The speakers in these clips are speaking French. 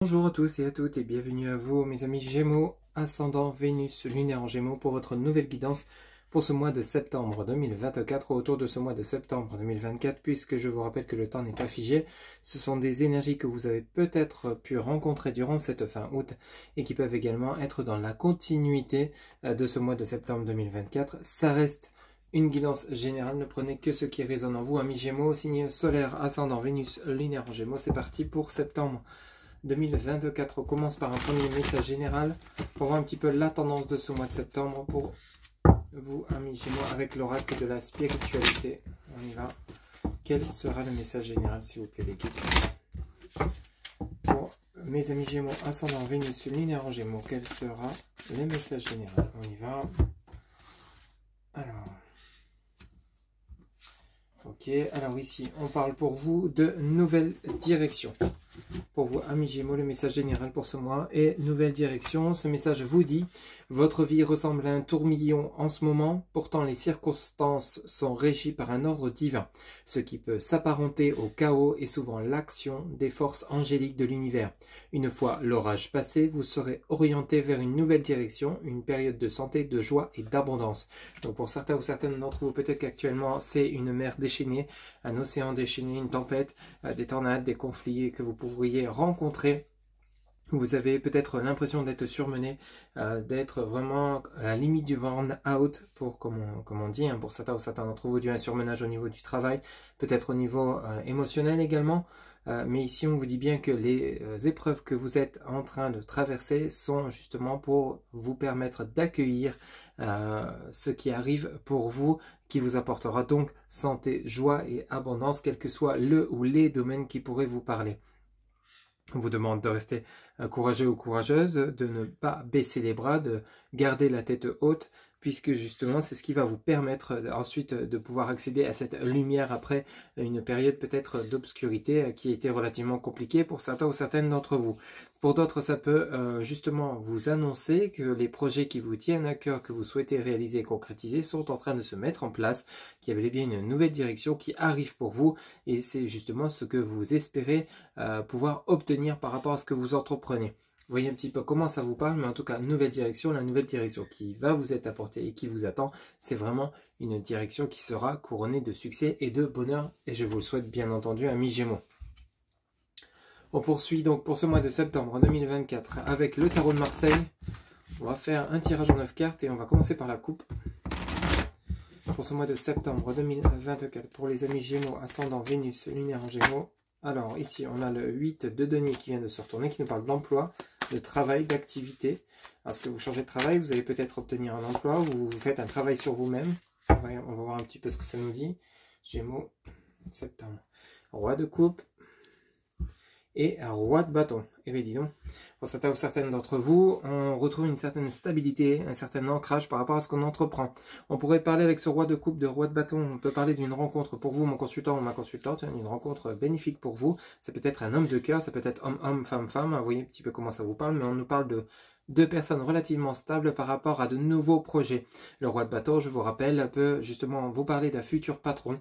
Bonjour à tous et à toutes et bienvenue à vous mes amis Gémeaux, ascendant Vénus lunaire en Gémeaux pour votre nouvelle guidance pour ce mois de septembre 2024, autour de ce mois de septembre 2024, puisque je vous rappelle que le temps n'est pas figé. Ce sont des énergies que vous avez peut-être pu rencontrer durant cette fin août et qui peuvent également être dans la continuité de ce mois de septembre 2024. Ça reste une guidance générale, ne prenez que ce qui résonne en vous, amis Gémeaux, signe solaire, ascendant Vénus lunaire en Gémeaux. C'est parti pour septembre 2024. On commence par un premier message général pour voir un petit peu la tendance de ce mois de septembre pour vous, amis Gémeaux, avec l'oracle de la spiritualité. On y va. Quel sera le message général, s'il vous plaît, les guides? Pour mes amis Gémeaux, ascendant Vénus lunaire en Gémeaux, quel sera le message général? On y va. Alors. Ok, alors ici, on parle pour vous de nouvelle direction. Pour vous, amis Gémeaux, le message général pour ce mois est nouvelle direction. Ce message vous dit, votre vie ressemble à un tourbillon en ce moment, pourtant les circonstances sont régies par un ordre divin. Ce qui peut s'apparenter au chaos est souvent l'action des forces angéliques de l'univers. Une fois l'orage passé, vous serez orienté vers une nouvelle direction, une période de santé, de joie et d'abondance. Donc pour certains ou certaines d'entre vous, peut-être qu'actuellement c'est une mer déchaînée, un océan déchaîné, une tempête, des tornades, des conflits que vous pourriez rencontrer. Vous avez peut-être l'impression d'être surmené, d'être vraiment à la limite du burn-out, comme on dit, hein, pour certains ou certains d'entre vous, un surmenage au niveau du travail, peut-être au niveau émotionnel également. Mais ici, on vous dit bien que les épreuves que vous êtes en train de traverser sont justement pour vous permettre d'accueillir ce qui arrive pour vous, qui vous apportera donc santé, joie et abondance, quel que soit le ou les domaines qui pourraient vous parler. On vous demande de rester courageux ou courageuse, de ne pas baisser les bras, de garder la tête haute, puisque justement c'est ce qui va vous permettre ensuite de pouvoir accéder à cette lumière après une période peut-être d'obscurité qui a été relativement compliquée pour certains ou certaines d'entre vous. Pour d'autres, ça peut justement vous annoncer que les projets qui vous tiennent à cœur, que vous souhaitez réaliser et concrétiser, sont en train de se mettre en place, qu'il y avait bien une nouvelle direction qui arrive pour vous, et c'est justement ce que vous espérez pouvoir obtenir par rapport à ce que vous entreprenez. Vous voyez un petit peu comment ça vous parle, mais en tout cas, nouvelle direction, la nouvelle direction qui va vous être apportée et qui vous attend, c'est vraiment une direction qui sera couronnée de succès et de bonheur, et je vous le souhaite bien entendu, amis Gémeaux. On poursuit donc pour ce mois de septembre 2024 avec le tarot de Marseille. On va faire un tirage en 9 cartes et on va commencer par la coupe. Pour ce mois de septembre 2024, pour les amis Gémeaux, ascendant Vénus lunaire en Gémeaux. Alors ici, on a le 8 de denier qui vient de se retourner, qui nous parle d'emploi, de travail, d'activité. Parce que vous changez de travail, vous allez peut-être obtenir un emploi, ou vous faites un travail sur vous-même. On va voir un petit peu ce que ça nous dit. Gémeaux, septembre. Roi de coupe. Et un roi de bâton. Et bien dis donc, pour certains ou certaines d'entre vous, on retrouve une certaine stabilité, un certain ancrage par rapport à ce qu'on entreprend. On pourrait parler avec ce roi de coupe, de roi de bâton, on peut parler d'une rencontre pour vous, mon consultant ou ma consultante, une rencontre bénéfique pour vous. Ça peut être un homme de cœur, ça peut être homme-homme, femme-femme, vous voyez un petit peu comment ça vous parle, mais on nous parle de deux personnes relativement stables par rapport à de nouveaux projets. Le roi de bâton, je vous rappelle, peut justement vous parler d'un futur patron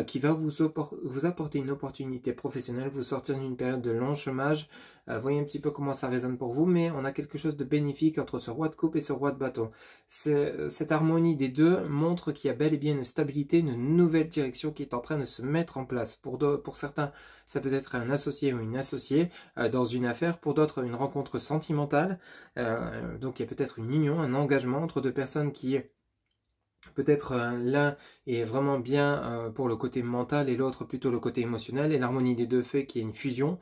qui va vous apporter une opportunité professionnelle, vous sortir d'une période de long chômage. Voyez un petit peu comment ça résonne pour vous, mais on a quelque chose de bénéfique entre ce roi de coupe et ce roi de bâton. Cette harmonie des deux montre qu'il y a bel et bien une stabilité, une nouvelle direction qui est en train de se mettre en place. Pour certains, ça peut être un associé ou une associée dans une affaire, pour d'autres, une rencontre sentimentale. Donc il y a peut-être une union, un engagement entre deux personnes qui est peut-être l'un est vraiment bien pour le côté mental et l'autre plutôt le côté émotionnel, et l'harmonie des deux fait qu'il y a une fusion.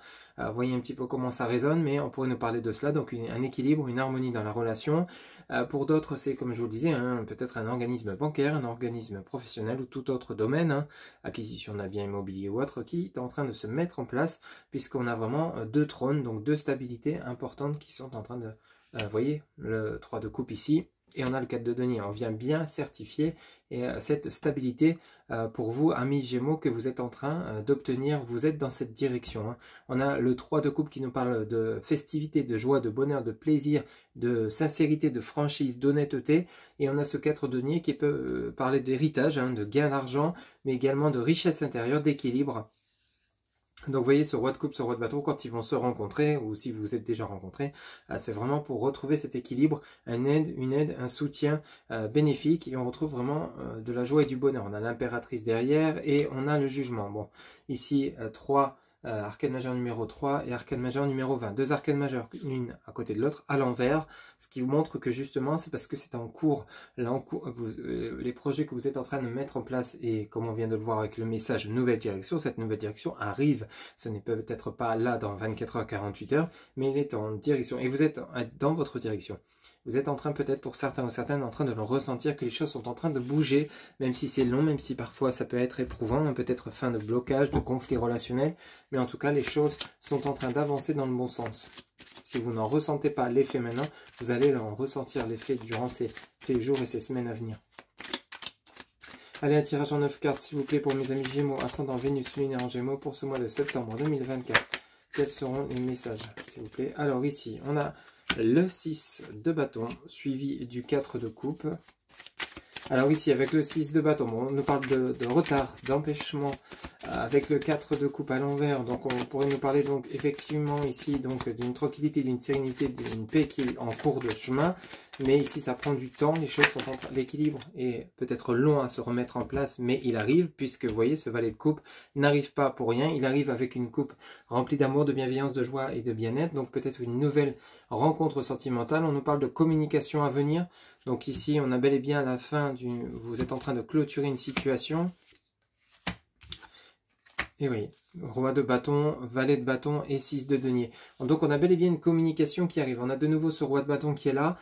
Voyez un petit peu comment ça résonne, mais on pourrait nous parler de cela, donc un équilibre, une harmonie dans la relation. Pour d'autres, c'est comme je vous le disais, hein, peut-être un organisme bancaire, un organisme professionnel ou tout autre domaine, hein, acquisition d'un bien immobilier ou autre, qui est en train de se mettre en place, puisqu'on a vraiment deux trônes, donc deux stabilités importantes qui sont en train de... voyez, le 3 de coupe ici, et on a le 4 de denier. On vient bien certifier cette stabilité pour vous, amis Gémeaux, que vous êtes en train d'obtenir. Vous êtes dans cette direction. Hein. On a le 3 de coupe qui nous parle de festivité, de joie, de bonheur, de plaisir, de sincérité, de franchise, d'honnêteté. Et on a ce 4 de denier qui peut parler d'héritage, hein, de gain d'argent, mais également de richesse intérieure, d'équilibre. Donc vous voyez, ce roi de coupe, ce roi de bâton, quand ils vont se rencontrer, ou si vous êtes déjà rencontrés, c'est vraiment pour retrouver cet équilibre, une aide, un soutien bénéfique, et on retrouve vraiment de la joie et du bonheur. On a l'impératrice derrière, et on a le jugement. Bon, ici, 3 arcane majeure numéro 3 et arcane majeure numéro 20. Deux arcanes majeures, l'une à côté de l'autre, à l'envers, ce qui vous montre que justement, c'est parce que c'est en cours. Là, les projets que vous êtes en train de mettre en place, et comme on vient de le voir avec le message nouvelle direction, cette nouvelle direction arrive. Ce n'est peut-être pas là dans 24 heures, 48 heures, mais il est en direction. Et vous êtes dans votre direction. Vous êtes en train peut-être pour certains ou certaines en train de le ressentir que les choses sont en train de bouger, même si c'est long, même si parfois ça peut être éprouvant, peut-être fin de blocage, de conflit relationnel, mais en tout cas les choses sont en train d'avancer dans le bon sens. Si vous n'en ressentez pas l'effet maintenant, vous allez en ressentir l'effet durant ces jours et ces semaines à venir. Allez, un tirage en 9 cartes s'il vous plaît pour mes amis Gémeaux, ascendant Vénus lunaire en Gémeaux pour ce mois de septembre 2024. Quels seront les messages s'il vous plaît? Alors ici, on a le 6 de bâton, suivi du 4 de coupe. Alors ici, avec le 6 de bâton, bon, on nous parle de retard, d'empêchement, avec le 4 de coupe à l'envers. Donc on pourrait nous parler donc effectivement ici donc d'une tranquillité, d'une sérénité, d'une paix qui est en cours de chemin. Mais ici, ça prend du temps, les choses sont en train, l'équilibre est peut-être long à se remettre en place, mais il arrive, puisque vous voyez, ce valet de coupe n'arrive pas pour rien, il arrive avec une coupe remplie d'amour, de bienveillance, de joie et de bien-être, donc peut-être une nouvelle rencontre sentimentale. On nous parle de communication à venir, donc ici, on a bel et bien la fin vous êtes en train de clôturer une situation. Et oui, roi de bâton, valet de bâton et 6 de denier. Donc on a bel et bien une communication qui arrive, on a de nouveau ce roi de bâton qui est là.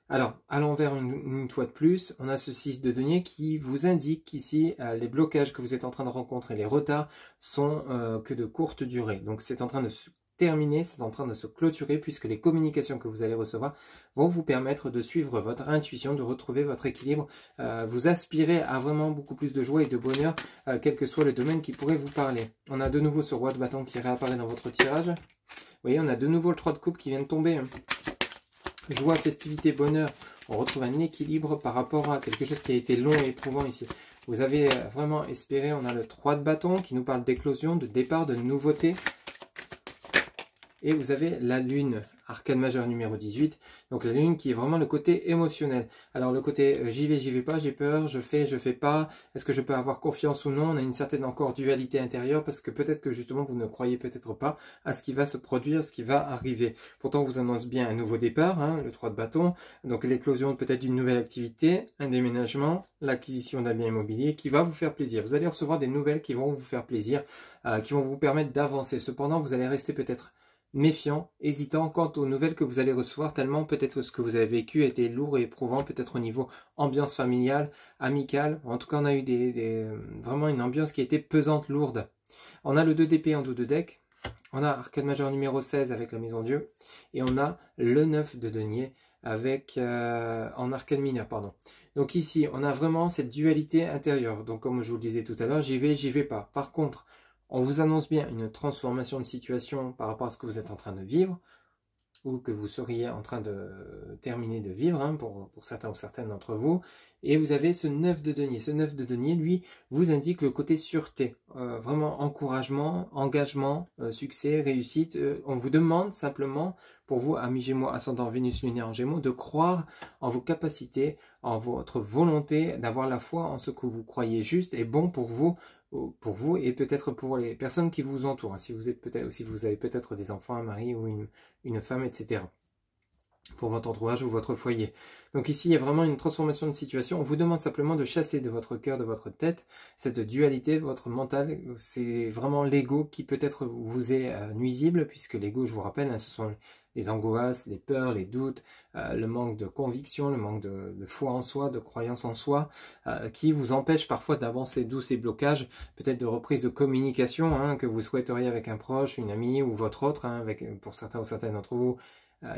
Alors, à l'envers, une fois de plus, on a ce 6 de denier qui vous indique qu'ici, les blocages que vous êtes en train de rencontrer, les retards, sont que de courte durée. Donc, c'est en train de se terminer, c'est en train de se clôturer, puisque les communications que vous allez recevoir vont vous permettre de suivre votre intuition, de retrouver votre équilibre, vous aspirez à vraiment beaucoup plus de joie et de bonheur, quel que soit le domaine qui pourrait vous parler. On a de nouveau ce roi de bâton qui réapparaît dans votre tirage. Vous voyez, on a de nouveau le 3 de coupe qui vient de tomber. Joie, festivité, bonheur, on retrouve un équilibre par rapport à quelque chose qui a été long et éprouvant ici. Vous avez vraiment espéré, on a le 3 de bâton qui nous parle d'éclosion, de départ, de nouveauté. Et vous avez la lune, arcane majeure numéro 18, donc la lune qui est vraiment le côté émotionnel. Alors le côté j'y vais pas, j'ai peur, je fais pas, est-ce que je peux avoir confiance ou non? On a une certaine encore dualité intérieure parce que peut-être que justement vous ne croyez peut-être pas à ce qui va se produire, ce qui va arriver. Pourtant on vous annonce bien un nouveau départ, hein, le 3 de bâton, donc l'éclosion peut-être d'une nouvelle activité, un déménagement, l'acquisition d'un bien immobilier qui va vous faire plaisir. Vous allez recevoir des nouvelles qui vont vous faire plaisir, qui vont vous permettre d'avancer. Cependant vous allez rester peut-être méfiant, hésitant quant aux nouvelles que vous allez recevoir, tellement peut-être ce que vous avez vécu a été lourd et éprouvant, peut-être au niveau ambiance familiale, amicale. En tout cas, on a eu vraiment une ambiance qui a été pesante, lourde. On a le 2 d'épée en dos de deck, on a arcane majeur numéro 16 avec la maison Dieu, et on a le 9 de denier avec en arcane mineur, pardon. Donc ici, on a vraiment cette dualité intérieure. Donc comme je vous le disais tout à l'heure, j'y vais pas. Par contre, on vous annonce bien une transformation de situation par rapport à ce que vous êtes en train de vivre ou que vous seriez en train de terminer de vivre hein, pour certains ou certaines d'entre vous. Et vous avez ce 9 de denier. Ce 9 de denier, lui, vous indique le côté sûreté. Vraiment encouragement, engagement, succès, réussite. On vous demande simplement, pour vous, amis Gémeaux, ascendant Vénus lunaire en Gémeaux, de croire en vos capacités, en votre volonté, d'avoir la foi en ce que vous croyez juste et bon pour vous et peut-être pour les personnes qui vous entourent, si vous avez peut-être des enfants, un mari ou une femme, etc. Pour votre entourage ou votre foyer. Donc ici, il y a vraiment une transformation de situation. On vous demande simplement de chasser de votre cœur, de votre tête, cette dualité, votre mental. C'est vraiment l'ego qui peut-être vous est nuisible, puisque l'ego, je vous rappelle, hein, ce sont les angoisses, les peurs, les doutes, le manque de conviction, le manque de foi en soi, de croyance en soi, qui vous empêche parfois d'avancer, d'où ces blocages, peut-être de reprise de communication hein, que vous souhaiteriez avec un proche, une amie ou votre autre, hein, pour certains ou certaines d'entre vous.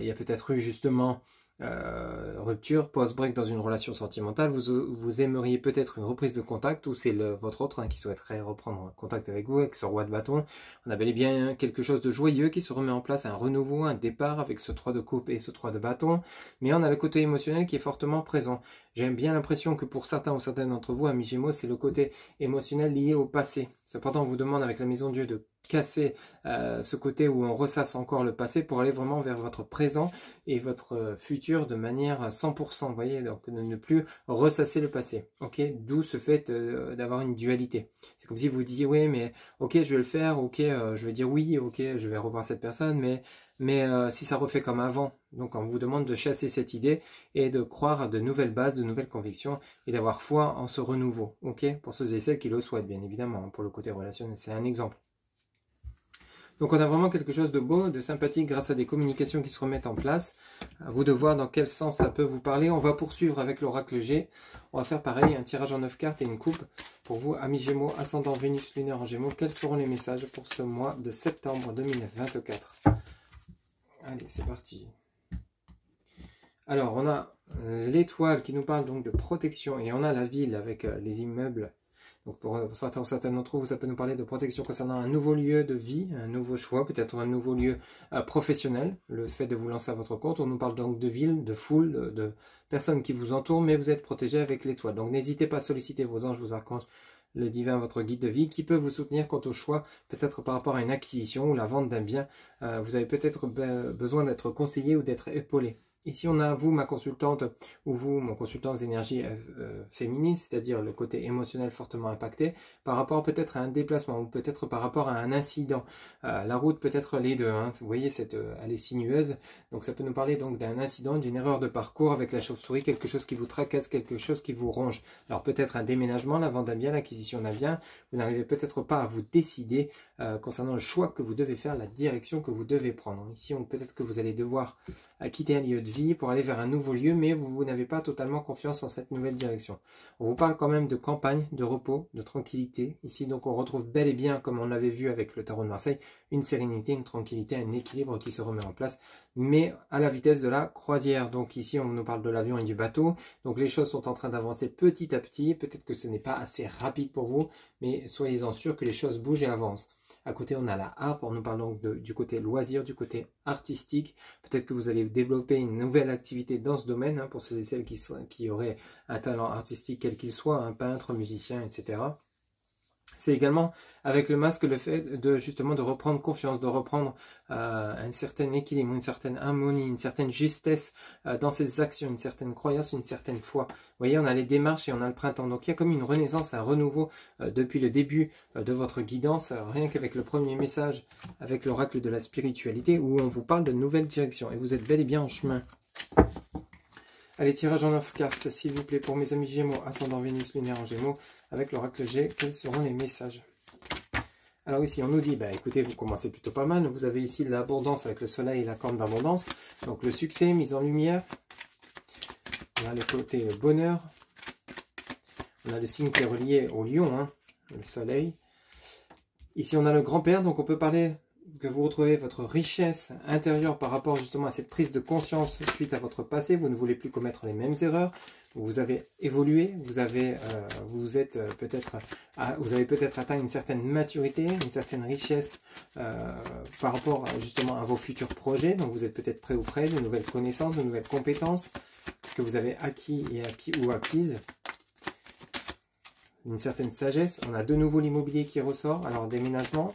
Il y a peut-être eu justement rupture, post-break dans une relation sentimentale, vous aimeriez peut-être une reprise de contact ou c'est votre autre hein, qui souhaiterait reprendre contact avec vous, avec ce roi de bâton. On a bel et bien quelque chose de joyeux qui se remet en place, un renouveau, un départ avec ce 3 de coupe et ce 3 de bâton, mais on a le côté émotionnel qui est fortement présent. J'ai bien l'impression que pour certains ou certaines d'entre vous, amis Gémeaux, c'est le côté émotionnel lié au passé. Cependant, on vous demande avec la maison Dieu de casser ce côté où on ressasse encore le passé pour aller vraiment vers votre présent et votre futur de manière 100%, vous voyez, donc ne plus ressasser le passé, ok, d'où ce fait d'avoir une dualité. C'est comme si vous disiez, oui, mais ok, je vais le faire, ok, je vais dire oui, ok, je vais revoir cette personne, mais si ça refait comme avant, donc on vous demande de chasser cette idée et de croire à de nouvelles bases, de nouvelles convictions et d'avoir foi en ce renouveau, ok, pour ceux et celles qui le souhaitent, bien évidemment, pour le côté relationnel, c'est un exemple. Donc on a vraiment quelque chose de beau, de sympathique grâce à des communications qui se remettent en place. À vous de voir dans quel sens ça peut vous parler. On va poursuivre avec l'oracle G. On va faire pareil, un tirage en 9 cartes et une coupe. Pour vous, amis Gémeaux, ascendant Vénus lunaire en Gémeaux, quels seront les messages pour ce mois de septembre 2024? Allez, c'est parti. Alors, on a l'étoile qui nous parle donc de protection et on a la ville avec les immeubles. Donc pour certains ou certaines d'entre vous, ça peut nous parler de protection concernant un nouveau lieu de vie, un nouveau choix, peut-être un nouveau lieu professionnel, le fait de vous lancer à votre compte. On nous parle donc de ville, de foule, de personnes qui vous entourent, mais vous êtes protégé avec l'étoile. Donc n'hésitez pas à solliciter vos anges, vos archanges, le divin, votre guide de vie, qui peut vous soutenir quant au choix, peut-être par rapport à une acquisition ou la vente d'un bien. Vous avez peut-être besoin d'être conseillé ou d'être épaulé. Ici, on a vous, ma consultante, ou vous, mon consultant aux énergies féminines, c'est-à-dire le côté émotionnel fortement impacté, par rapport peut-être à un déplacement, ou peut-être par rapport à un incident. La route, peut-être les deux, hein. Vous voyez, elle est sinueuse, donc ça peut nous parler donc d'un incident, d'une erreur de parcours avec la chauve-souris, quelque chose qui vous tracasse, quelque chose qui vous ronge. Alors peut-être un déménagement, la vente d'un bien, l'acquisition d'un bien, vous n'arrivez peut-être pas à vous décider concernant le choix que vous devez faire, la direction que vous devez prendre. Ici, peut-être que vous allez devoir quitter un lieu de vie pour aller vers un nouveau lieu, mais vous n'avez pas totalement confiance en cette nouvelle direction. On vous parle quand même de campagne, de repos, de tranquillité. Ici, donc, on retrouve bel et bien, comme on l'avait vu avec le tarot de Marseille, une sérénité, une tranquillité, un équilibre qui se remet en place, mais à la vitesse de la croisière. Donc ici, on nous parle de l'avion et du bateau. Donc les choses sont en train d'avancer petit à petit. Peut-être que ce n'est pas assez rapide pour vous, mais soyez-en sûrs que les choses bougent et avancent. À côté, on a la harpe, on nous parle donc du côté loisir, du côté artistique. Peut-être que vous allez développer une nouvelle activité dans ce domaine, hein, pour ceux et celles qui auraient un talent artistique, quel qu'il soit, un peintre, musicien, etc. C'est également avec le masque le fait de justement de reprendre confiance, de reprendre un certain équilibre, une certaine harmonie, une certaine justesse dans ses actions, une certaine croyance, une certaine foi. Vous voyez, on a les démarches et on a le printemps. Donc il y a comme une renaissance, un renouveau depuis le début de votre guidance, rien qu'avec le premier message, avec l'oracle de la spiritualité, où on vous parle de nouvelles directions. Et vous êtes bel et bien en chemin. Allez, tirage en 9 cartes, s'il vous plaît, pour mes amis Gémeaux, ascendant Vénus lunaire en Gémeaux, avec l'oracle G, quels seront les messages? Alors ici, on nous dit, bah, écoutez, vous commencez plutôt pas mal. Vous avez ici l'abondance avec le soleil et la corne d'abondance. Donc le succès, mise en lumière. On a le côté bonheur. On a le signe qui est relié au lion, hein, le soleil. Ici, on a le grand-père, donc on peut parler que vous retrouvez votre richesse intérieure par rapport justement à cette prise de conscience suite à votre passé. Vous ne voulez plus commettre les mêmes erreurs. Vous avez évolué, vous avez peut-être atteint une certaine maturité, une certaine richesse par rapport justement à vos futurs projets. Donc vous êtes peut-être prêt ou prêt, de nouvelles connaissances, de nouvelles compétences que vous avez acquises. Une certaine sagesse. On a de nouveau l'immobilier qui ressort. Alors déménagement,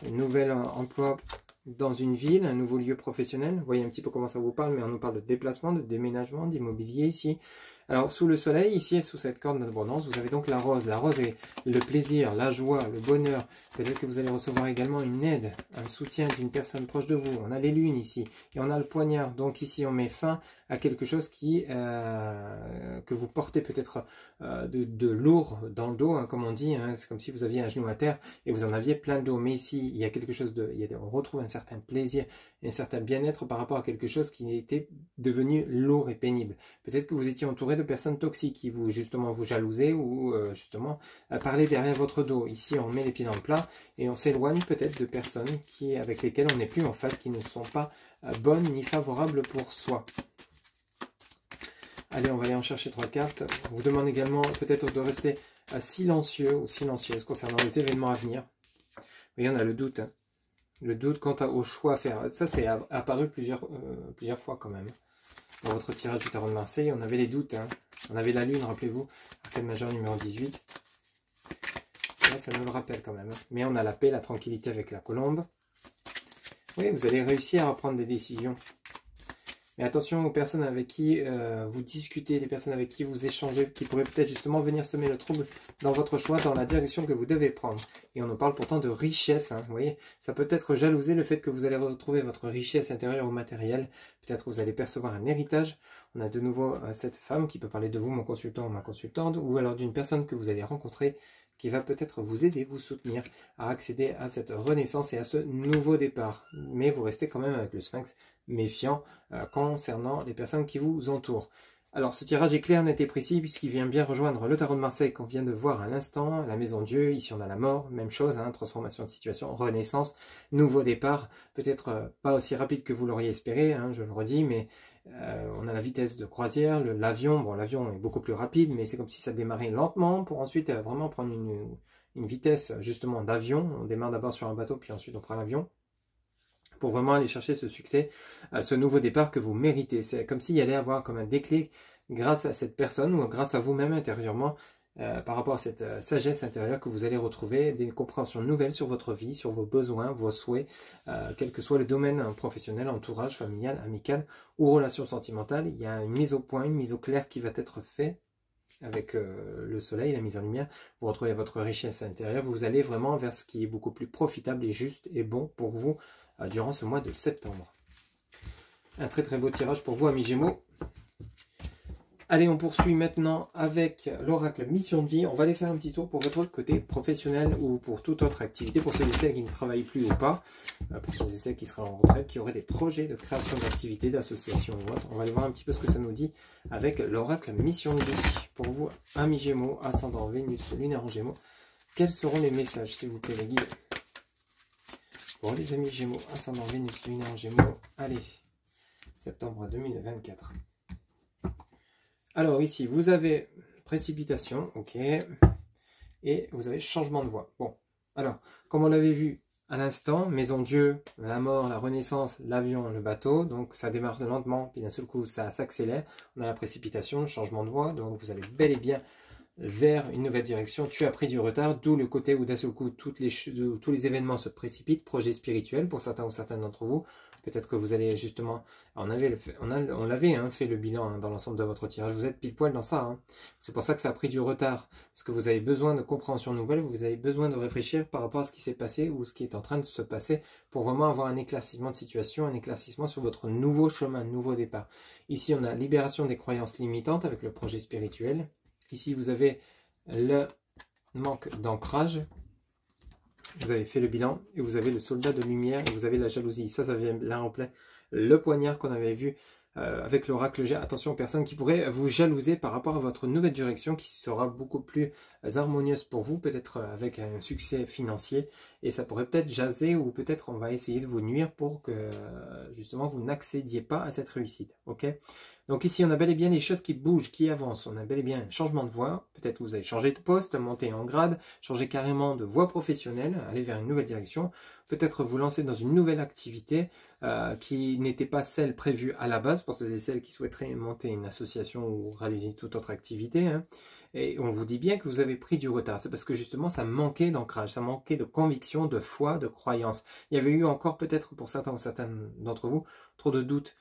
un nouvel emploi dans une ville, un nouveau lieu professionnel. Vous voyez un petit peu comment ça vous parle, mais on nous parle de déplacement, de déménagement, d'immobilier ici. Alors sous le soleil, ici, sous cette corne d'abondance, vous avez donc la rose. La rose est le plaisir, la joie, le bonheur. Peut-être que vous allez recevoir également une aide, un soutien d'une personne proche de vous. On a les lunes ici, et on a le poignard. Donc ici, on met fin à quelque chose que vous portez peut-être de lourd dans le dos, hein, comme on dit. Hein. C'est comme si vous aviez un genou à terre et vous en aviez plein le dos. Mais ici, il y a quelque chose on retrouve un certain plaisir et un certain bien-être par rapport à quelque chose qui était devenu lourd et pénible. Peut-être que vous étiez entouré de personnes toxiques qui vous jalousaient ou justement parlaient derrière votre dos. Ici, on met les pieds dans le plat et on s'éloigne peut-être de personnes avec lesquelles on n'est plus en face, qui ne sont pas bonnes ni favorables pour soi. Allez, on va aller en chercher 3 cartes. On vous demande également peut-être de rester silencieux ou silencieuse concernant les événements à venir. Vous voyez, on a le doute. Hein. Le doute quant au choix à faire. Ça, c'est apparu plusieurs fois quand même. Dans votre tirage du tarot de Marseille, on avait les doutes. Hein. On avait la lune, rappelez-vous. Arcane majeur numéro 18. Ouais, ça nous le rappelle quand même. Mais on a la paix, la tranquillité avec la colombe. Oui, vous allez réussir à prendre des décisions. Mais attention aux personnes avec qui vous discutez, les personnes avec qui vous échangez, qui pourraient peut-être justement venir semer le trouble dans votre choix, dans la direction que vous devez prendre. Et on nous parle pourtant de richesse, hein, vous voyez. Ça peut être jalouser le fait que vous allez retrouver votre richesse intérieure ou matérielle. Peut-être que vous allez percevoir un héritage. On a de nouveau cette femme qui peut parler de vous, mon consultant ou ma consultante, ou alors d'une personne que vous allez rencontrer, qui va peut-être vous aider, vous soutenir à accéder à cette renaissance et à ce nouveau départ. Mais vous restez quand même avec le Sphinx méfiant concernant les personnes qui vous entourent. Alors ce tirage est clair, net et précis puisqu'il vient bien rejoindre le tarot de Marseille qu'on vient de voir à l'instant, la maison de Dieu, ici on a la mort, même chose, hein, transformation de situation, renaissance, nouveau départ, peut-être pas aussi rapide que vous l'auriez espéré, hein, je le redis, mais on a la vitesse de croisière, l'avion, bon l'avion est beaucoup plus rapide, mais c'est comme si ça démarrait lentement pour ensuite vraiment prendre une vitesse justement d'avion. On démarre d'abord sur un bateau, puis ensuite on prend l'avion, pour vraiment aller chercher ce succès, ce nouveau départ que vous méritez. C'est comme s'il y allait avoir comme un déclic grâce à cette personne ou grâce à vous-même intérieurement, par rapport à cette sagesse intérieure que vous allez retrouver, des compréhensions nouvelles sur votre vie, sur vos besoins, vos souhaits, quel que soit le domaine professionnel, entourage, familial, amical ou relation sentimentale. Il y a une mise au point, une mise au clair qui va être faite avec le soleil, la mise en lumière. Vous retrouvez votre richesse intérieure, vous allez vraiment vers ce qui est beaucoup plus profitable et juste et bon pour vous durant ce mois de septembre. Un très très beau tirage pour vous, amis Gémeaux. Allez, on poursuit maintenant avec l'oracle Mission de Vie. On va aller faire un petit tour pour votre côté professionnel ou pour toute autre activité, pour ceux et celles qui ne travaillent plus ou pas, pour ceux et celles qui seraient en retraite, qui auraient des projets de création d'activités, d'associations ou autre. On va aller voir un petit peu ce que ça nous dit avec l'oracle Mission de Vie. Pour vous, amis Gémeaux, ascendant Vénus, lunaire en Gémeaux, quels seront les messages, s'il vous plaît, les guides? Pour les amis Gémeaux, ascendant Vénus, lunaire en Gémeaux, allez, septembre 2024. Alors ici, vous avez précipitation, ok, et vous avez changement de voie. Bon, alors, comme on l'avait vu à l'instant, maison de Dieu, la mort, la renaissance, l'avion, le bateau, donc ça démarre lentement, puis d'un seul coup ça s'accélère. On a la précipitation, le changement de voie, donc vous allez bel et bien vers une nouvelle direction. Tu as pris du retard, d'où le côté où d'un seul coup tous les événements se précipitent, projet spirituel pour certains ou certaines d'entre vous. Peut-être que vous allez justement, on l'avait fait le bilan dans l'ensemble de votre tirage, vous êtes pile poil dans ça. Hein. C'est pour ça que ça a pris du retard, parce que vous avez besoin de compréhension nouvelle, vous avez besoin de réfléchir par rapport à ce qui s'est passé ou ce qui est en train de se passer pour vraiment avoir un éclaircissement de situation, un éclaircissement sur votre nouveau chemin, nouveau départ. Ici, on a libération des croyances limitantes avec le projet spirituel. Ici, vous avez le manque d'ancrage. Vous avez fait le bilan et vous avez le soldat de lumière et vous avez la jalousie. Ça vient là en plein le poignard qu'on avait vu avec l'oracle G. Attention aux personnes qui pourraient vous jalouser par rapport à votre nouvelle direction qui sera beaucoup plus harmonieuse pour vous, peut-être avec un succès financier. Et ça pourrait peut-être jaser ou peut-être on va essayer de vous nuire pour que justement vous n'accédiez pas à cette réussite. Ok ? Donc ici, on a bel et bien des choses qui bougent, qui avancent. On a bel et bien un changement de voie. Peut-être que vous avez changé de poste, monté en grade, changé carrément de voie professionnelle, aller vers une nouvelle direction. Peut-être vous lancer dans une nouvelle activité qui n'était pas celle prévue à la base, pour ceux et celles qui souhaiteraient monter une association ou réaliser toute autre activité. Hein. Et on vous dit bien que vous avez pris du retard. C'est parce que justement, ça manquait d'ancrage, ça manquait de conviction, de foi, de croyance. Il y avait eu encore peut-être pour certains ou certaines d'entre vous trop de doutes,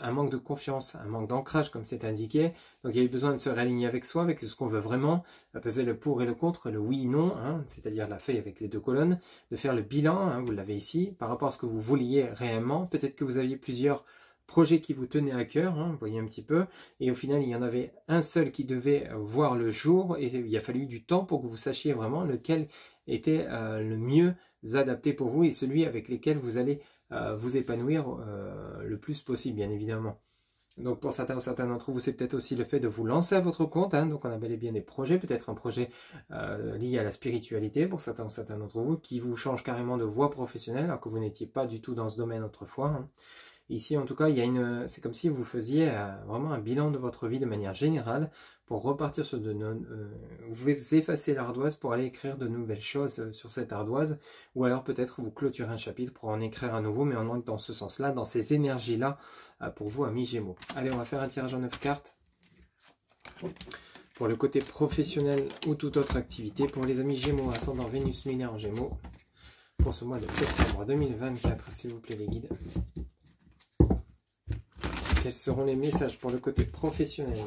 un manque de confiance, un manque d'ancrage comme c'est indiqué. Donc il y a eu besoin de se réaligner avec soi, avec ce qu'on veut vraiment, peser le pour et le contre, le oui et non, hein, c'est-à-dire la feuille avec les deux colonnes, de faire le bilan, hein, vous l'avez ici, par rapport à ce que vous vouliez réellement. Peut-être que vous aviez plusieurs projets qui vous tenaient à cœur, hein, vous voyez un petit peu, et au final il y en avait un seul qui devait voir le jour, et il a fallu du temps pour que vous sachiez vraiment lequel était le mieux adapté pour vous et celui avec lequel vous allez vous épanouir le plus possible, bien évidemment. Donc pour certains ou certains d'entre vous, c'est peut-être aussi le fait de vous lancer à votre compte. Hein. Donc on a bel et bien des projets, peut-être un projet lié à la spiritualité pour certains ou certains d'entre vous, qui vous change carrément de voie professionnelle, alors que vous n'étiez pas du tout dans ce domaine autrefois. Hein. Ici, en tout cas, c'est comme si vous faisiez vraiment un bilan de votre vie de manière générale pour repartir sur vous effacez l'ardoise pour aller écrire de nouvelles choses sur cette ardoise, ou alors peut-être vous clôturez un chapitre pour en écrire un nouveau, mais on est dans ce sens-là, dans ces énergies-là, pour vous, amis Gémeaux. Allez, on va faire un tirage en 9 cartes. pour le côté professionnel ou toute autre activité. Pour les amis Gémeaux, ascendant Vénus lunaire en Gémeaux, pour ce mois de septembre 2024, s'il vous plaît les guides. Quels seront les messages pour le côté professionnel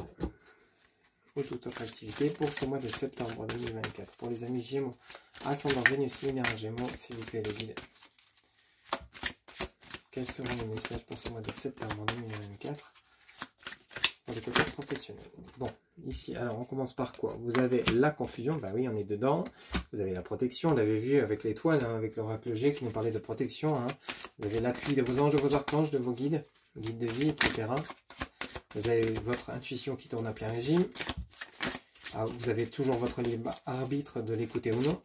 ou toute autre activité pour ce mois de septembre 2024? Pour les amis Gémeaux, ascendant Vénus lunaire en Gémeaux, s'il vous plaît les guides. Quels seront les messages pour ce mois de septembre 2024 pour le côté professionnel? Bon, ici, alors on commence par quoi? Vous avez la confusion, bah oui, on est dedans. Vous avez la protection, on l'avait vu avec l'étoile, hein, avec l'oracle G qui nous parlait de protection. Hein. Vous avez l'appui de vos anges, de vos archanges, de vos guides de vie, etc. Vous avez votre intuition qui tourne à plein régime. Alors, vous avez toujours votre libre arbitre de l'écouter ou non.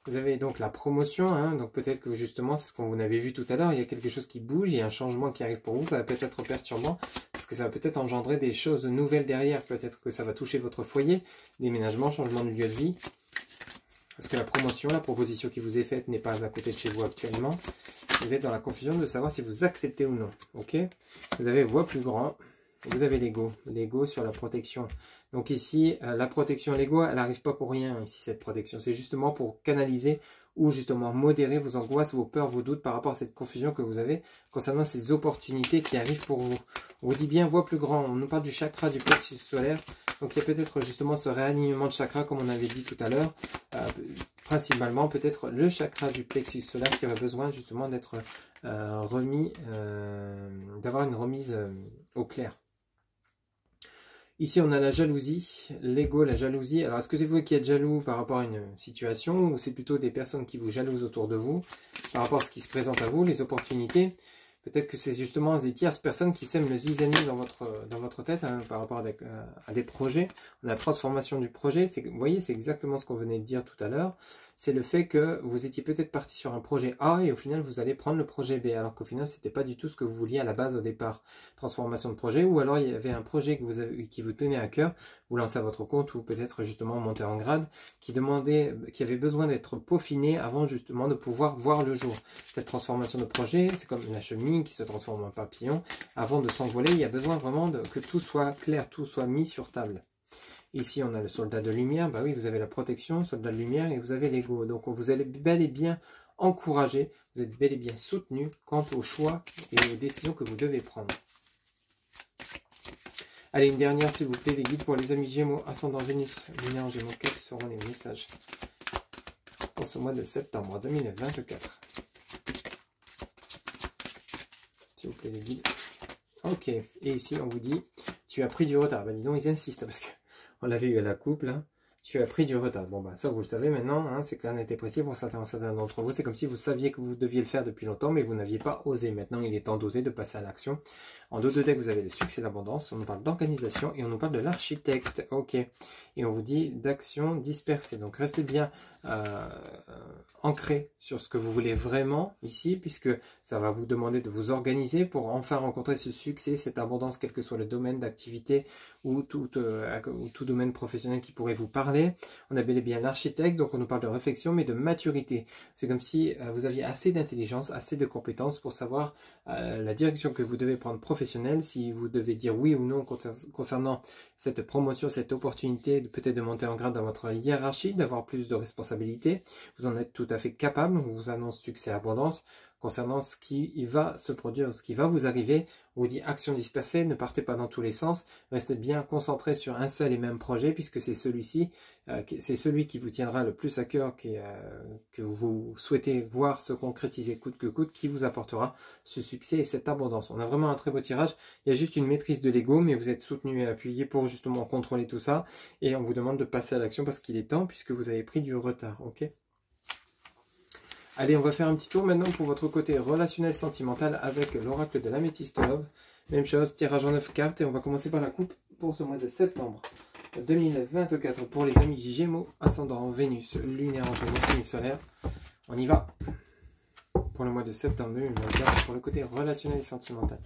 Vous avez donc la promotion, hein, donc peut-être que justement, c'est ce qu'on vous avait vu tout à l'heure, il y a quelque chose qui bouge, il y a un changement qui arrive pour vous, ça va peut-être être perturbant, parce que ça va peut-être engendrer des choses nouvelles derrière, peut-être que ça va toucher votre foyer, déménagement, changement de lieu de vie, parce que la promotion, la proposition qui vous est faite n'est pas à côté de chez vous actuellement, vous êtes dans la confusion de savoir si vous acceptez ou non, ok? Vous avez voix plus grand. Vous avez l'ego sur la protection. Donc ici, la protection, l'ego, elle n'arrive pas pour rien ici, cette protection. C'est justement pour canaliser ou justement modérer vos angoisses, vos peurs, vos doutes par rapport à cette confusion que vous avez concernant ces opportunités qui arrivent pour vous. On vous dit bien voix plus grand. On nous parle du chakra du plexus solaire. Donc il y a peut-être justement ce réalignement de chakra comme on avait dit tout à l'heure. Principalement peut-être le chakra du plexus solaire qui aurait besoin justement d'être remis, d'avoir une remise au clair. Ici, on a la jalousie, l'ego, la jalousie. Alors, est-ce que c'est vous qui êtes jaloux par rapport à une situation ou c'est plutôt des personnes qui vous jalousent autour de vous par rapport à ce qui se présente à vous, les opportunités? Peut-être que c'est justement des tierces personnes qui sèment le zizanie dans votre tête hein, par rapport à des projets. La transformation du projet, vous voyez, c'est exactement ce qu'on venait de dire tout à l'heure. C'est le fait que vous étiez peut-être parti sur un projet A et au final, vous allez prendre le projet B. Alors qu'au final, ce n'était pas du tout ce que vous vouliez à la base au départ. Transformation de projet ou alors il y avait un projet qui vous tenait à cœur, vous lancez à votre compte ou peut-être justement monter en grade, qui avait besoin d'être peaufiné avant justement de pouvoir voir le jour. Cette transformation de projet, c'est comme la chenille qui se transforme en papillon. Avant de s'envoler, il y a besoin vraiment que tout soit clair, tout soit mis sur table. Ici, on a le soldat de lumière. Bah oui, vous avez la protection, soldat de lumière, et vous avez l'ego. Donc, vous allez bel et bien encouragé, vous êtes bel et bien soutenu quant aux choix et aux décisions que vous devez prendre. Allez, une dernière, s'il vous plaît, les guides pour les amis Gémeaux, ascendant Vénus, lunaire en Gémeaux. Quels seront les messages pour ce mois de septembre 2024? S'il vous plaît, les guides. Ok, et ici, on vous dit, tu as pris du retard. Bah, dis donc, ils insistent parce que on l'avait eu à la coupe, là. Tu as pris du retard. Bon, bah ça, vous le savez maintenant, hein, c'est clair, net et précis pour certains d'entre vous. C'est comme si vous saviez que vous deviez le faire depuis longtemps, mais vous n'aviez pas osé. Maintenant, il est temps d'oser, de passer à l'action. En dos de deck, vous avez le succès et l'abondance. On nous parle d'organisation et on nous parle de l'architecte. Ok. Et on vous dit d'action dispersée. Donc, restez bien ancré sur ce que vous voulez vraiment ici, puisque ça va vous demander de vous organiser pour enfin rencontrer ce succès, cette abondance, quel que soit le domaine d'activité ou tout domaine professionnel qui pourrait vous parler. On a bel et bien l'architecte, donc on nous parle de réflexion, mais de maturité. C'est comme si vous aviez assez d'intelligence, assez de compétences pour savoir la direction que vous devez prendre professionnelle, si vous devez dire oui ou non concernant cette promotion, cette opportunité peut-être de monter en grade dans votre hiérarchie, d'avoir plus de responsabilités. Vous en êtes tout à fait capable, on vous annonce succès et abondance. Concernant ce qui va se produire, ce qui va vous arriver, on vous dit action dispersée, ne partez pas dans tous les sens, restez bien concentré sur un seul et même projet, puisque c'est celui-ci, c'est celui qui vous tiendra le plus à cœur, que vous souhaitez voir se concrétiser coûte que coûte, qui vous apportera ce succès et cette abondance. On a vraiment un très beau tirage, il y a juste une maîtrise de l'ego, mais vous êtes soutenu et appuyé pour justement contrôler tout ça, et on vous demande de passer à l'action parce qu'il est temps, puisque vous avez pris du retard, ok ? Allez, on va faire un petit tour maintenant pour votre côté relationnel sentimental avec l'oracle de l'améthyste love. Même chose, tirage en 9 cartes et on va commencer par la coupe pour ce mois de septembre 2024 pour les amis Gémeaux, ascendant en Vénus, lunaire en Gémeaux, signe solaire. On y va pour le mois de septembre 2024 pour le côté relationnel et sentimental.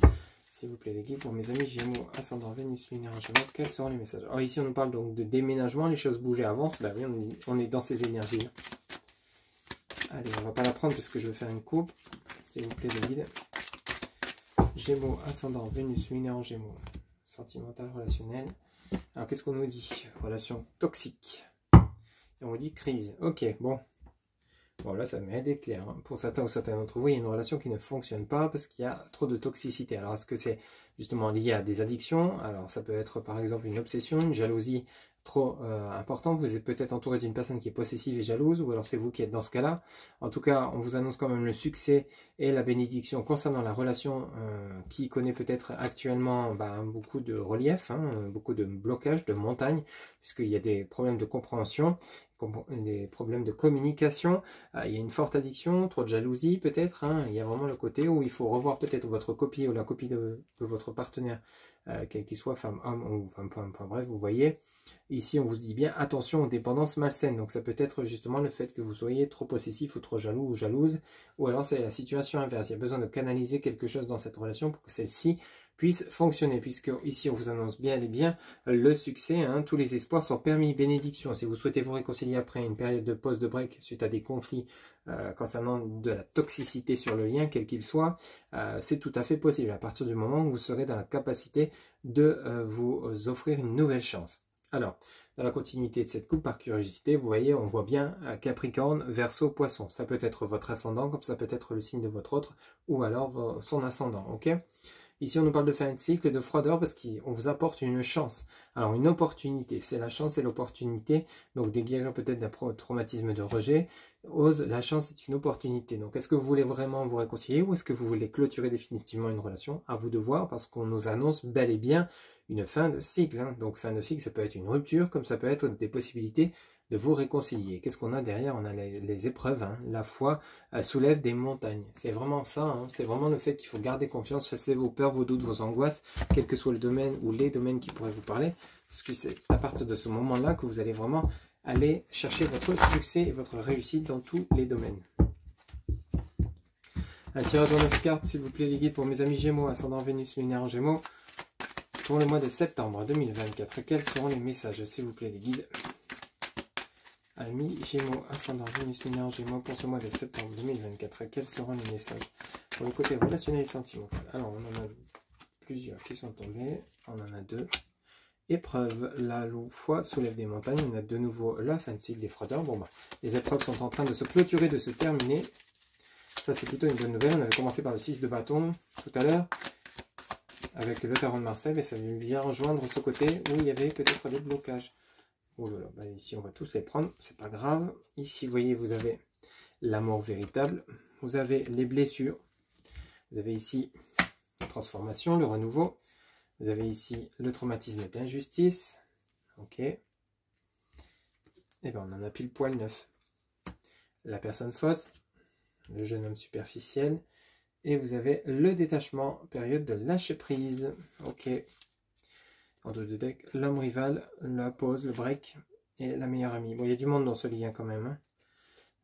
S'il vous plaît les guides, pour mes amis Gémeaux, ascendant Vénus, lunaire en Gémeaux, quels seront les messages? Alors ici on nous parle donc de déménagement, les choses bougent et avancent. Ben oui, on est dans ces énergies-là. Allez, on va pas la prendre parce que je vais faire une coupe. S'il vous plaît, les guides. Gémeaux, ascendant, Vénus, lunaire en Gémeaux. Sentimental, relationnel. Alors, qu'est-ce qu'on nous dit? Relation toxique. Et on vous dit crise. Ok, bon. Bon, là, ça mérite d'être clair. Hein. Pour certains ou certains d'entre vous, il y a une relation qui ne fonctionne pas parce qu'il y a trop de toxicité. Alors, est-ce que c'est justement lié à des addictions? Alors, ça peut être par exemple une obsession, une jalousie trop importante. Vous êtes peut-être entouré d'une personne qui est possessive et jalouse, ou alors c'est vous qui êtes dans ce cas-là. En tout cas, on vous annonce quand même le succès et la bénédiction concernant la relation qui connaît peut-être actuellement beaucoup de relief, hein, beaucoup de blocages, de montagnes, puisqu'il y a des problèmes de compréhension, des problèmes de communication, il y a une forte addiction, trop de jalousie peut-être, hein. Il y a vraiment le côté où il faut revoir peut-être votre copie ou la copie de votre partenaire, quel qu'il soit, femme, homme ou femme, enfin bref, vous voyez, ici on vous dit bien attention aux dépendances malsaines, donc ça peut être justement le fait que vous soyez trop possessif ou trop jaloux ou jalouse, ou alors c'est la situation inverse, il y a besoin de canaliser quelque chose dans cette relation pour que celle-ci puisse fonctionner, puisque ici on vous annonce bien et bien le succès, hein, tous les espoirs sont permis, bénédiction. Si vous souhaitez vous réconcilier après une période de pause de break suite à des conflits concernant de la toxicité sur le lien, quel qu'il soit, c'est tout à fait possible, à partir du moment où vous serez dans la capacité de vous offrir une nouvelle chance. Alors, dans la continuité de cette coupe, par curiosité, vous voyez, on voit bien Capricorne, Verseau, Poisson. Ça peut être votre ascendant, comme ça peut être le signe de votre autre, ou alors son ascendant, ok ? Ici, on nous parle de fin de cycle, de froideur, parce qu'on vous apporte une chance. Alors, une opportunité, c'est la chance et l'opportunité. Donc, de guérir peut-être d'un traumatisme de rejet. Ose, la chance est une opportunité. Donc, est-ce que vous voulez vraiment vous réconcilier ou est-ce que vous voulez clôturer définitivement une relation? À vous de voir, parce qu'on nous annonce bel et bien une fin de cycle. Hein. Donc, fin de cycle, ça peut être une rupture, comme ça peut être des possibilités de vous réconcilier. Qu'est-ce qu'on a derrière? On a les épreuves, hein. La foi soulève des montagnes. C'est vraiment ça, hein. C'est vraiment le fait qu'il faut garder confiance, chasser vos peurs, vos doutes, vos angoisses, quel que soit le domaine ou les domaines qui pourraient vous parler, parce que c'est à partir de ce moment-là que vous allez vraiment aller chercher votre succès et votre réussite dans tous les domaines. Un tirage de 9 cartes, s'il vous plaît, les guides pour mes amis Gémeaux, ascendant Vénus, lunaire en Gémeaux, pour le mois de septembre 2024. Quels seront les messages, s'il vous plaît, les guides? Amis Gémeaux, ascendant Vénus, lunaire en Gémeaux, pour ce mois de septembre 2024. Quels seront les messages pour le côté relationnel et sentimental? Alors, on en a plusieurs qui sont tombés. On en a deux. Épreuve, la foi soulève des montagnes. On a de nouveau la fin de cycle des froideurs. Bon, les épreuves sont en train de se clôturer, de se terminer. Ça, c'est plutôt une bonne nouvelle. On avait commencé par le 6 de bâton tout à l'heure, avec le tarot de Marseille, et ça vient rejoindre ce côté où il y avait peut-être des blocages. Oh là là, ici on va tous les prendre, c'est pas grave. Ici, vous voyez, vous avez l'amour véritable, vous avez les blessures, vous avez ici la transformation, le renouveau, vous avez ici le traumatisme d'injustice, ok. Et bien on en a pile poil 9. La personne fausse, le jeune homme superficiel, et vous avez le détachement, période de lâcher prise, ok. En dos de deck, l'homme rival, la pause, le break et la meilleure amie. Bon, il y a du monde dans ce lien quand même. Hein.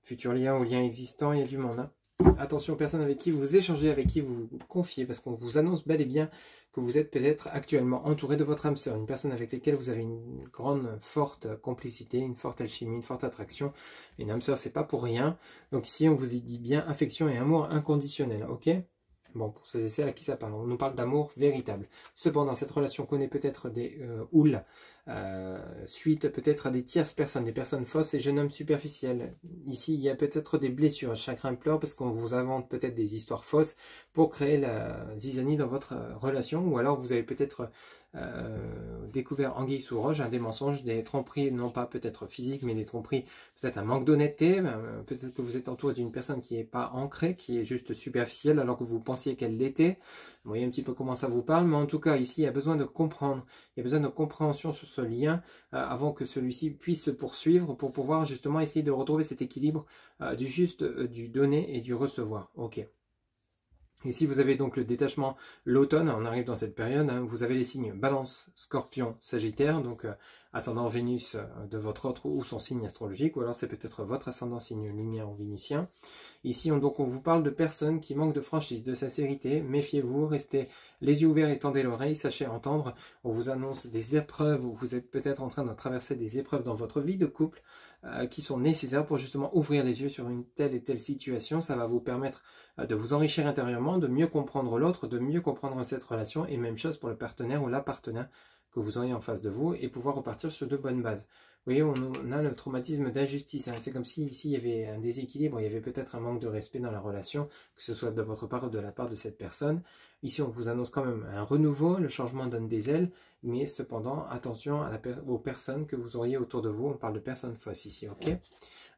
Futur lien ou lien existant, il y a du monde. Hein. Attention aux personnes avec qui vous échangez, avec qui vous vous confiez, parce qu'on vous annonce bel et bien que vous êtes peut-être actuellement entouré de votre âme sœur, une personne avec laquelle vous avez une grande, forte complicité, une forte alchimie, une forte attraction. Une âme sœur, c'est pas pour rien. Donc ici, on vous y dit bien affection et amour inconditionnel, ok ? Bon, pour ceux et celles à qui ça parle, on nous parle d'amour véritable. Cependant, cette relation connaît peut-être des houles, suite peut-être à des tierces personnes, des personnes fausses et jeunes hommes superficiels. Ici, il y a peut-être des blessures, chagrin pleure, parce qu'on vous invente peut-être des histoires fausses pour créer la zizanie dans votre relation, ou alors vous avez peut-être découvert anguille sous roche, des mensonges, des tromperies, non pas peut-être physiques, mais des tromperies, peut-être un manque d'honnêteté, peut-être que vous êtes entouré d'une personne qui n'est pas ancrée, qui est juste superficielle, alors que vous pensiez qu'elle l'était. Vous voyez un petit peu comment ça vous parle, mais en tout cas, ici, il y a besoin de comprendre, il y a besoin de compréhension sur ce lien, avant que celui-ci puisse se poursuivre, pour pouvoir justement essayer de retrouver cet équilibre du juste, du donner et du recevoir. Ok. Ici, vous avez donc le détachement, l'automne, on arrive dans cette période, hein, vous avez les signes Balance, Scorpion, Sagittaire, donc ascendant Vénus de votre autre ou son signe astrologique, ou alors c'est peut-être votre ascendant signe lunaire ou vénusien. Ici, on vous parle de personnes qui manquent de franchise, de sincérité, méfiez-vous, restez les yeux ouverts et tendez l'oreille, sachez entendre, on vous annonce des épreuves, ou vous êtes peut-être en train de traverser des épreuves dans votre vie de couple, qui sont nécessaires pour justement ouvrir les yeux sur une telle et telle situation. Ça va vous permettre de vous enrichir intérieurement, de mieux comprendre l'autre, de mieux comprendre cette relation, et même chose pour le partenaire ou la partenaire que vous auriez en face de vous et pouvoir repartir sur de bonnes bases. Vous voyez, on a le traumatisme d'injustice. Hein. C'est comme si ici il y avait un déséquilibre, il y avait peut-être un manque de respect dans la relation, que ce soit de votre part ou de la part de cette personne. Ici, on vous annonce quand même un renouveau, le changement donne des ailes, mais cependant, attention aux personnes que vous auriez autour de vous. On parle de personnes fausses ici, ok?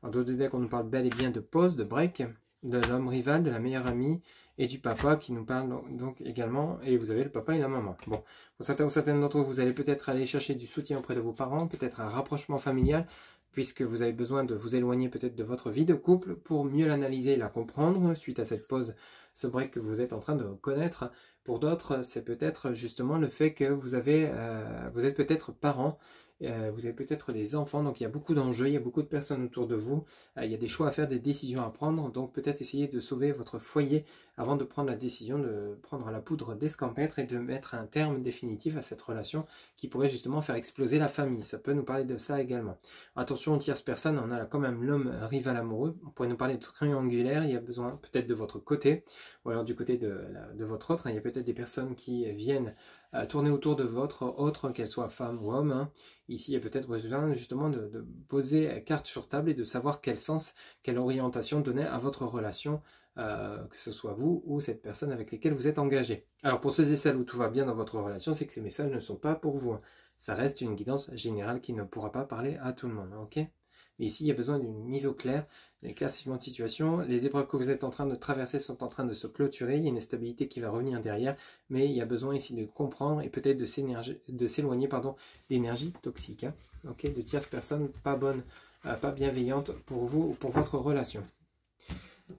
En dos de deck, on nous parle bel et bien de pause, de break, de l'homme rival, de la meilleure amie et du papa qui nous parle donc également, et vous avez le papa et la maman. Bon, pour certains ou certaines d'entre vous, vous allez peut-être aller chercher du soutien auprès de vos parents, peut-être un rapprochement familial, puisque vous avez besoin de vous éloigner peut-être de votre vie de couple pour mieux l'analyser et la comprendre suite à cette pause, ce break que vous êtes en train de connaître. Pour d'autres, c'est peut-être justement le fait que vous êtes peut-être parent, vous avez peut-être des enfants, donc il y a beaucoup d'enjeux, il y a beaucoup de personnes autour de vous, il y a des choix à faire, des décisions à prendre, donc peut-être essayer de sauver votre foyer avant de prendre la décision de prendre la poudre d'escampêtre et de mettre un terme définitif à cette relation qui pourrait justement faire exploser la famille. Ça peut nous parler de ça également. Attention, tierce personne, on a quand même l'homme rival amoureux, on pourrait nous parler de triangulaire, il y a besoin peut-être de votre côté, ou alors du côté de votre autre, il y a peut-être des personnes qui viennent tourner autour de votre autre, qu'elle soit femme ou homme. Hein. Ici, il y a peut-être besoin justement de poser carte sur table et de savoir quel sens, quelle orientation donner à votre relation, que ce soit vous ou cette personne avec laquelle vous êtes engagé. Alors pour ceux et celles où tout va bien dans votre relation, c'est que ces messages ne sont pas pour vous. Hein. Ça reste une guidance générale qui ne pourra pas parler à tout le monde. Hein, ok ? Mais ici, il y a besoin d'une mise au clair, d'un éclaircissement de situation. Les épreuves que vous êtes en train de traverser sont en train de se clôturer. Il y a une stabilité qui va revenir derrière. Mais il y a besoin ici de comprendre et peut-être de s'éloigner d'énergie toxique. Hein, okay, de tierces personnes pas bonnes, pas bienveillantes pour vous ou pour votre relation.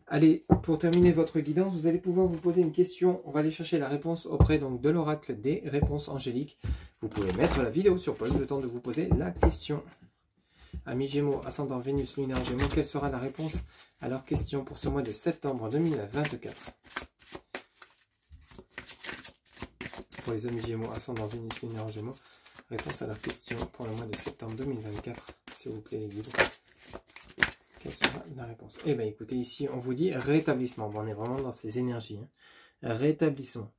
Allez, pour terminer votre guidance, vous allez pouvoir vous poser une question. On va aller chercher la réponse auprès donc, de l'oracle des réponses angéliques. Vous pouvez mettre la vidéo sur pause le temps de vous poser la question. Amis Gémeaux, ascendant Vénus, lunaire Gémeaux, quelle sera la réponse à leur question pour ce mois de septembre 2024? Pour les amis Gémeaux, ascendant Vénus, lunaire Gémeaux, réponse à leur question pour le mois de septembre 2024, s'il vous plaît les guides. Quelle sera la réponse? Eh bien écoutez, ici on vous dit rétablissement. Bon, on est vraiment dans ces énergies. Hein. Rétablissement.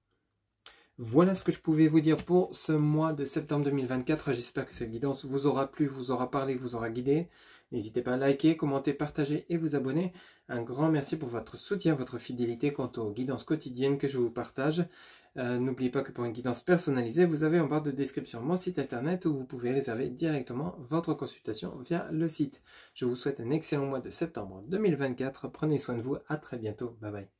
Voilà ce que je pouvais vous dire pour ce mois de septembre 2024. J'espère que cette guidance vous aura plu, vous aura parlé, vous aura guidé. N'hésitez pas à liker, commenter, partager et vous abonner. Un grand merci pour votre soutien, votre fidélité quant aux guidances quotidiennes que je vous partage. N'oubliez pas que pour une guidance personnalisée, vous avez en barre de description mon site internet où vous pouvez réserver directement votre consultation via le site. Je vous souhaite un excellent mois de septembre 2024. Prenez soin de vous. À très bientôt. Bye bye.